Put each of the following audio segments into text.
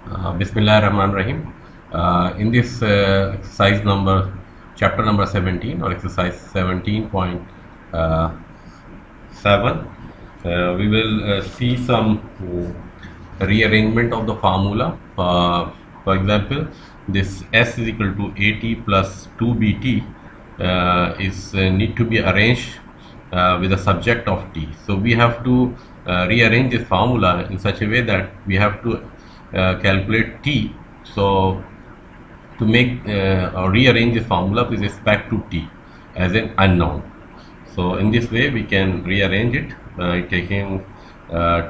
Bismillahirrahmanirrahim. In this chapter number 17 or exercise 17.7, we will see some rearrangement of the formula. For example, this S is equal to AT plus 2BT is need to be arranged with a subject of T. So we have to rearrange this formula in such a way that we have to calculate T. So to make or rearrange this formula with respect to T as an unknown. So in this way we can rearrange it by taking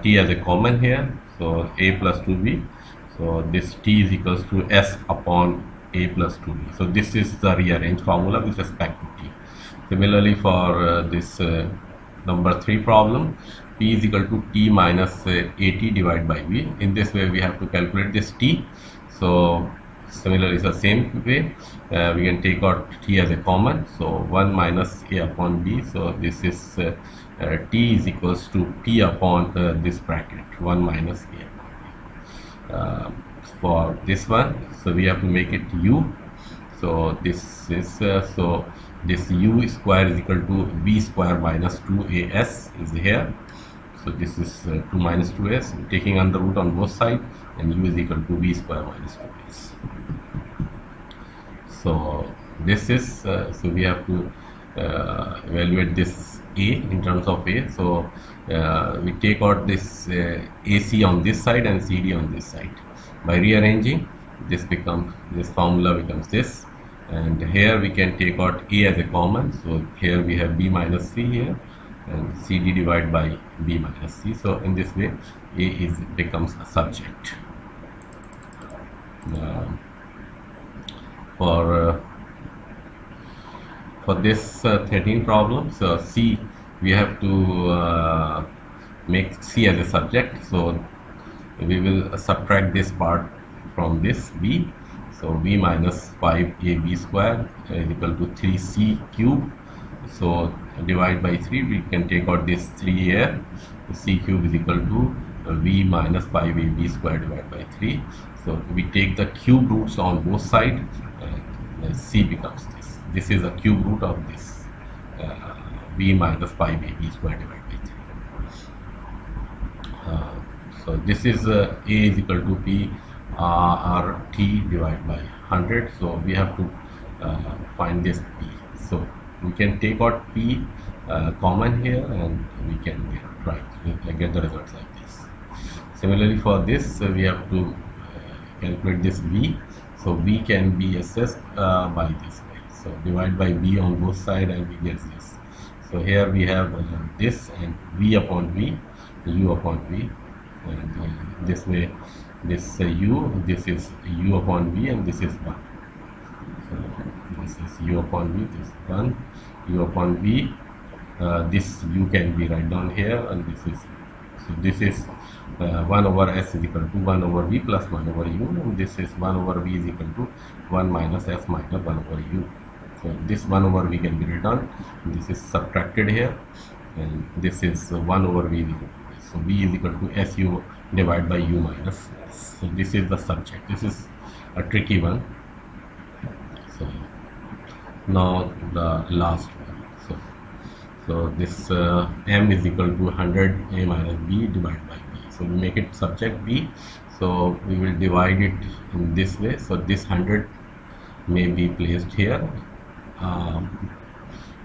T as a common here. So A plus 2B. So this T is equals to S upon A plus 2B. So this is the rearranged formula with respect to T. Similarly for this number 3 problem, P is equal to T minus AT divided by B. In this way we have to calculate this T. So similarly it's the same way, we can take out T as a common. So 1 minus A upon B. So this is T is equals to T upon this bracket 1 minus A upon B. For this one, so we have to make it U. So this is so this U square is equal to B square minus 2AS is here. So this is 2 minus 2s, taking under root on both sides, and U is equal to B square minus 2s. So this is so we have to evaluate this A in terms of A. So we take out this AC on this side and CD on this side. By rearranging, this formula becomes this, and here we can take out A as a common. So here we have B minus C here, and CD divided by B minus C. So in this way A becomes a subject. For this 13 problem, so C, we have to make C as a subject. So we will subtract this part from this B. So B minus 5AB square is equal to 3C cube. So divide by 3, we can take out this 3 here. C cube is equal to V minus 5AB square divided by 3. So we take the cube roots on both sides, and C becomes this. This is a cube root of this V minus 5AB square divided by 3. So this is A is equal to P RT divided by 100. So we have to find this P. So we can take out P common here, and we can get the results like this. Similarly for this, we have to calculate this V. So V can be assessed by this way. So divide by B on both sides, and we get this. So here we have this, and V upon V, U upon V, and this way this U, this is U upon V, and this is 1. So this is U upon V, this is 1, U upon V. This U can be written down here, and this is, so this is 1 over S is equal to 1 over V plus 1 over U, and this is 1 over V is equal to 1 minus S minus 1 over U. So this 1 over V can be written, this is subtracted here, and this is 1 over V is equal to this. So V is equal to SU divided by U minus S. So this is the subject. This is a tricky one. So now the last one. So this M is equal to 100 A minus B divided by B. So we make it subject B. So we will divide it in this way. So this 100 may be placed here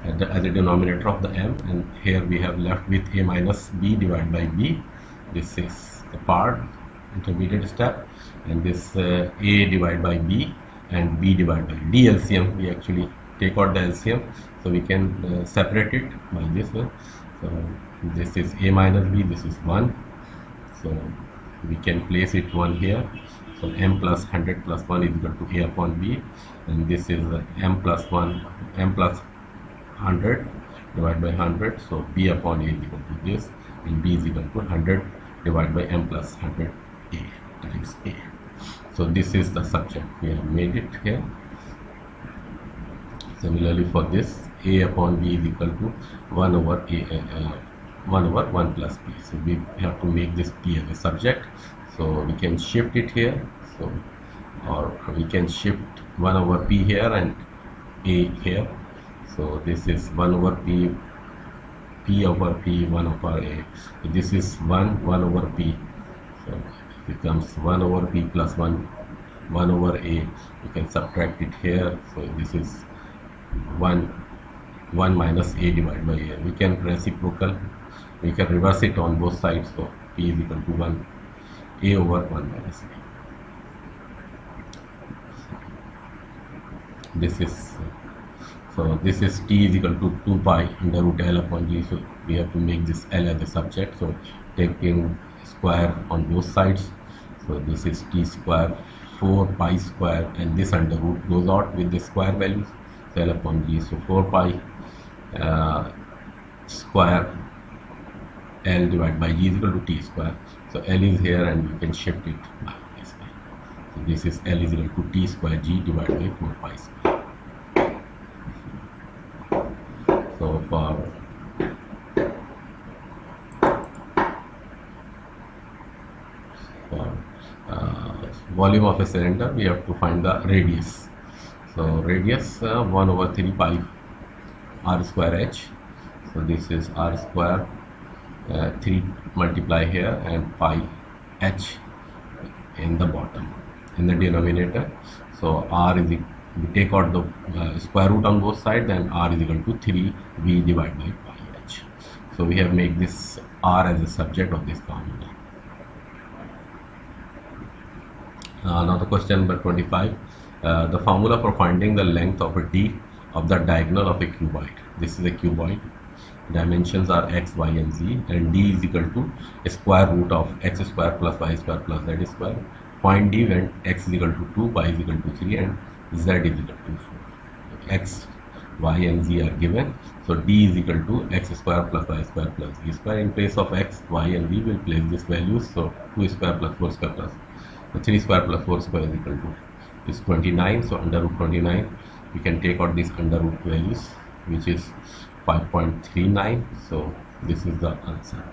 as a denominator of the M, and here we have left with A minus B divided by B. This is the part, intermediate step, and this A divided by B and B divided by D LCM. We actually take out the LCM, so we can separate it by this way. So this is A minus B, this is 1. So we can place it 1 here. So M plus 100 plus 1 is equal to A upon B, and this is M plus 1, M plus 100 divided by 100. So B upon A is equal to this, and B is equal to 100 divided by M plus 100 A times A. So this is the subject. We have made it here. Similarly for this, A upon B is equal to 1 over 1 plus P. So we have to make this P as a subject. So we can shift it here. So, or we can shift 1 over p here and a here. So this is 1 over p, p over p, 1 over a. So this is 1 over p. So it becomes 1 over p plus 1 over a. You can subtract it here. So this is 1 minus a divided by a. We can reciprocal. We can reverse it on both sides. So p is equal to 1 a over 1 minus a. This is this is t is equal to 2 pi under root L upon G. So we have to make this L as a subject. So taking square on both sides. So this is t square 4 pi square, and this under root goes out with the square values. So L upon G. So 4 pi square L divided by G is equal to t square. So L is here and you can shift it by this way. So this is L is equal to t square G divided by 4 pi square. So for volume of a cylinder, we have to find the radius. So radius 1 over 3 pi r square h. So this is r square 3 multiply here and pi h in the bottom, in the denominator. So r is, we take out the square root on both sides, then r is equal to 3v divided by pi h. So we have made this r as a subject of this formula. Now the question number 25. The formula for finding the length of a d of the diagonal of a cuboid. This is a cuboid. Dimensions are x, y and z, and d is equal to a square root of x square plus y square plus z square. Find d when x is equal to 2, y is equal to 3 and z is equal to 4. X, y and z are given. So d is equal to x square plus y square plus z square. In place of x, y and z, will place this values. So 2 square plus 4 square plus 3 square plus 4 square is equal to is 29. So under root 29, we can take out these under root values, which is 5.39. So this is the answer.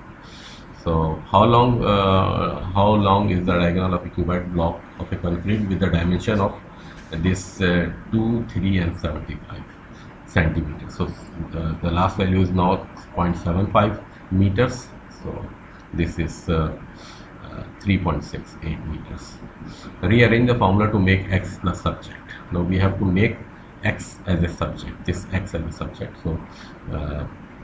So how long is the diagonal of a cuboid block of a concrete with the dimension of this 2, 3 and 75 centimeters. So the last value is now 0.75 meters. So this is 3.68 meters. Rearrange the formula to make x the subject. Now we have to make x as a subject, this x as a subject. So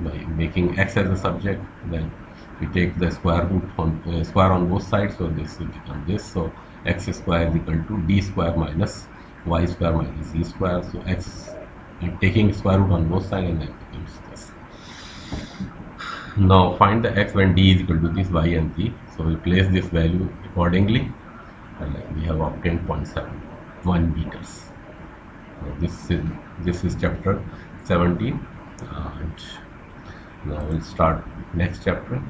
by making x as a subject, then we take the square root on square on both sides. So this will become this. So x square is equal to d square minus y square minus z square. So x, taking square root on both sides, and then becomes this. Now find the x when d is equal to this, y and z. So we place this value accordingly, and we have obtained 0.71 meters. So this is chapter 17, and now we'll start next chapter.